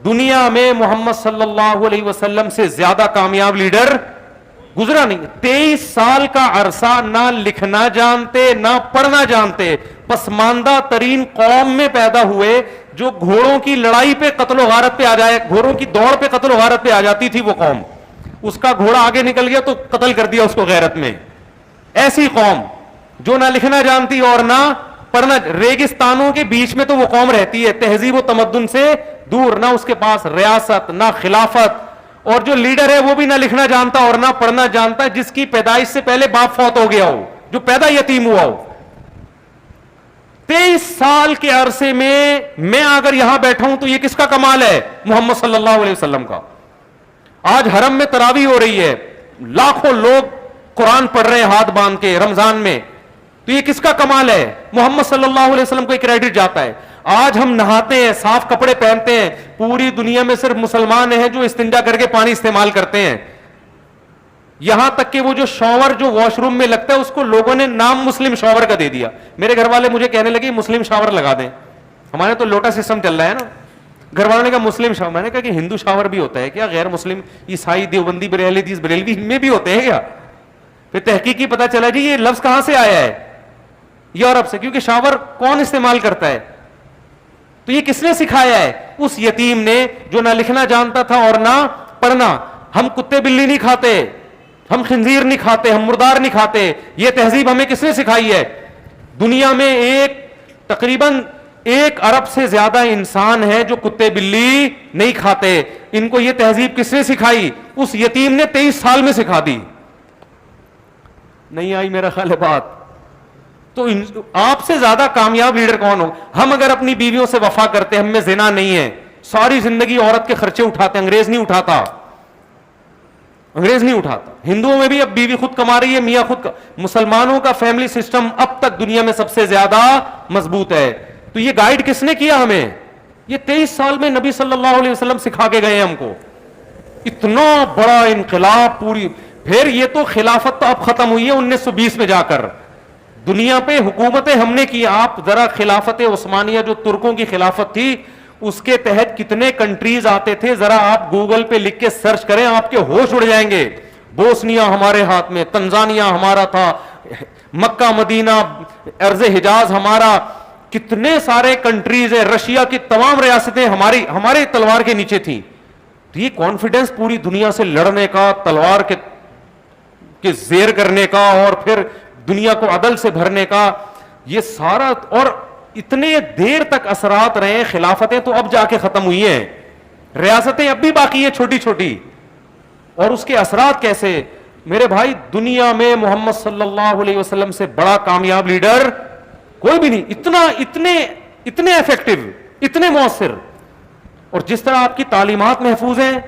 دنیا میں محمد صلی اللہ علیہ وسلم سے زیادہ کامیاب لیڈر گزرا نہیں. 23 سال کا عرصہ نہ لکھنا جانتے نہ پڑھنا جانتے, پسماندہ ترین قوم میں پیدا ہوئے, جو گھوڑوں کی لڑائی پہ قتل و غارت پہ آ جائے, گھوڑوں کی دوڑ پہ قتل و غارت پہ آ جاتی تھی وہ قوم. اس کا گھوڑا آگے نکل گیا تو قتل کر دیا اس کو غیرت میں. ایسی قوم جو نہ لکھنا جانتی اور نہ پڑھنا, ریگستانوں کے بیچ میں تو وہ قوم رہتی ہے, تہذیب و تمدن سے دور, نہ اس کے پاس ریاست نہ خلافت, اور جو لیڈر ہے وہ بھی نہ لکھنا جانتا اور نہ پڑھنا جانتا, جس کی پیدائش سے پہلے باپ فوت ہو گیا ہو, جو پیدا یتیم ہوا ہو. 23 سال کے عرصے میں اگر یہاں بیٹھا ہوں تو یہ کس کا کمال ہے؟ محمد صلی اللہ علیہ وسلم کا. آج حرم میں تراویح ہو رہی ہے, لاکھوں لوگ قرآن پڑھ رہے ہیں ہاتھ باندھ کے رمضان میں, تو یہ کس کا کمال ہے؟ محمد صلی اللہ علیہ وسلم کو ایک کریڈٹ جاتا ہے. آج ہم نہاتے ہیں, صاف کپڑے پہنتے ہیں, پوری دنیا میں صرف مسلمان ہیں جو استنجا کر کے پانی استعمال کرتے ہیں. یہاں تک کہ وہ جو شاور جو واش روم میں لگتا ہے اس کو لوگوں نے نام مسلم شاور کا دے دیا. میرے گھر والے مجھے کہنے لگے مسلم شاور لگا دیں, ہمارے تو لوٹا سسٹم چل رہا ہے نا. گھر والوں نے کہا مسلم شاور, میں نے کہا کہ ہندو شاور بھی ہوتا ہے کیا؟ غیر مسلم عیسائی دیوبندی بریلوی میں بھی ہوتے ہیں کیا؟ پھر تحقیقی پتا چلا جی یہ لفظ کہاں سے آیا ہے, یورپ سے, کیونکہ شاور کون استعمال کرتا ہے؟ تو یہ کس نے سکھایا ہے؟ اس یتیم نے جو نہ لکھنا جانتا تھا اور نہ پڑھنا. ہم کتے بلی نہیں کھاتے, ہم خنزیر نہیں کھاتے, ہم مردار نہیں کھاتے. یہ تہذیب ہمیں کس نے سکھائی ہے؟ دنیا میں تقریباً 1 ارب سے زیادہ انسان ہیں جو کتے بلی نہیں کھاتے. ان کو یہ تہذیب کس نے سکھائی؟ اس یتیم نے 23 سال میں سکھا دی. نہیں آئی میرا خیال ہے بات. تو آپ سے زیادہ کامیاب لیڈر کون ہو؟ ہم اگر اپنی بیویوں سے وفا کرتے, ہم میں زنا نہیں ہے, ساری زندگی عورت کے خرچے اٹھاتے, انگریز نہیں اٹھاتا, انگریز نہیں اٹھاتا. ہندوؤں میں بھی اب بیوی خود کما رہی ہے, میاں خود مسلمانوں کا فیملی سسٹم اب تک دنیا میں سب سے زیادہ مضبوط ہے. تو یہ گائیڈ کس نے کیا ہمیں؟ یہ 23 سال میں نبی صلی اللہ علیہ وسلم سکھا کے گئے ہم کو. اتنا بڑا انقلاب پوری. پھر یہ تو خلافت تو اب ختم ہوئی ہے 1920 میں جا کر, دنیا پہ حکومتیں ہم نے کی. آپ ذرا خلافت عثمانیہ جو ترکوں کی خلافت تھی اس کے تحت کتنے کنٹریز آتے تھے, ذرا آپ گوگل پہ لکھ کے سرچ کریں, آپ کے ہوش اڑ جائیں گے. بوسنیا ہمارے ہاتھ میں, تنزانیہ ہمارا تھا, مکہ مدینہ ارض حجاز ہمارا, کتنے سارے کنٹریز ہیں, رشیا کی تمام ریاستیں ہمارے تلوار کے نیچے تھیں. تو یہ کانفیڈنس پوری دنیا سے لڑنے کا, تلوار کے زیر کرنے کا, اور پھر دنیا کو عدل سے بھرنے کا, یہ سارا, اور اتنے دیر تک اثرات رہے. خلافتیں تو اب جا کے ختم ہوئی ہیں, ریاستیں اب بھی باقی ہیں چھوٹی چھوٹی, اور اس کے اثرات کیسے. میرے بھائی دنیا میں محمد صلی اللہ علیہ وسلم سے بڑا کامیاب لیڈر کوئی بھی نہیں. اتنے ایفیکٹو, اتنے مؤثر, اور جس طرح آپ کی تعلیمات محفوظ ہیں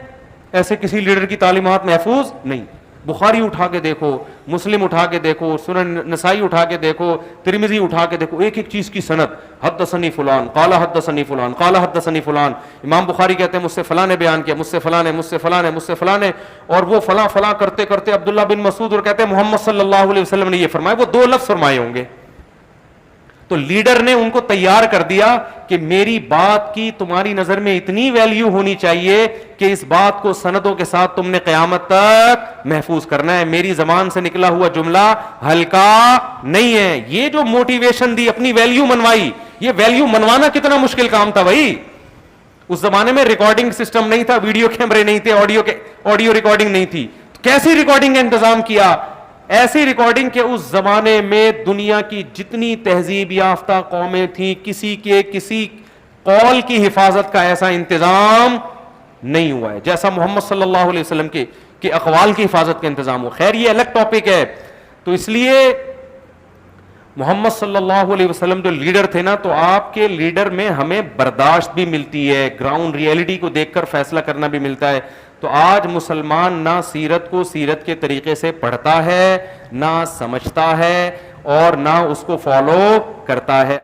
ایسے کسی لیڈر کی تعلیمات محفوظ نہیں. بخاری اٹھا کے دیکھو, مسلم اٹھا کے دیکھو, سنن نسائی اٹھا کے دیکھو, ترمذی اٹھا کے دیکھو, ایک ایک چیز کی سند, حدثنی فلان قال حدثنی فلان قال حدثنی فلان. امام بخاری کہتے ہیں مجھ سے فلاں نے بیان کیا, مجھ سے فلاں نے, مجھ سے فلاں نے, مجھ سے فلاں نے, اور وہ فلاں فلاں کرتے کرتے عبداللہ بن مسعود, اور کہتے ہیں محمد صلی اللہ علیہ وسلم نے یہ فرمایا. وہ 2 لفظ فرمائے ہوں گے. تو لیڈر نے ان کو تیار کر دیا کہ میری بات کی تمہاری نظر میں اتنی ویلیو ہونی چاہیے کہ اس بات کو سندوں کے ساتھ تم نے قیامت تک محفوظ کرنا ہے. میری زبان سے نکلا ہوا جملہ ہلکا نہیں ہے. یہ جو موٹیویشن دی, اپنی ویلیو منوائی, یہ ویلیو منوانا کتنا مشکل کام تھا بھائی. اس زمانے میں ریکارڈنگ سسٹم نہیں تھا, ویڈیو کیمرے نہیں تھے, آڈیو ریکارڈنگ نہیں تھی. کیسی ریکارڈنگ کا انتظام کیا؟ ایسی ریکارڈنگ کہ اس زمانے میں دنیا کی جتنی تہذیب یافتہ قومیں تھیں کسی قول کی حفاظت کا ایسا انتظام نہیں ہوا ہے جیسا محمد صلی اللہ علیہ وسلم کے اقوال کی حفاظت کا انتظام ہو. خیر یہ الگ ٹاپک ہے. تو اس لیے محمد صلی اللہ علیہ وسلم جو لیڈر تھے نا, تو آپ کے لیڈر میں ہمیں برداشت بھی ملتی ہے, گراؤنڈ ریئلٹی کو دیکھ کر فیصلہ کرنا بھی ملتا ہے. تو آج مسلمان نہ سیرت کو سیرت کے طریقے سے پڑھتا ہے, نہ سمجھتا ہے, اور نہ اس کو فالو کرتا ہے.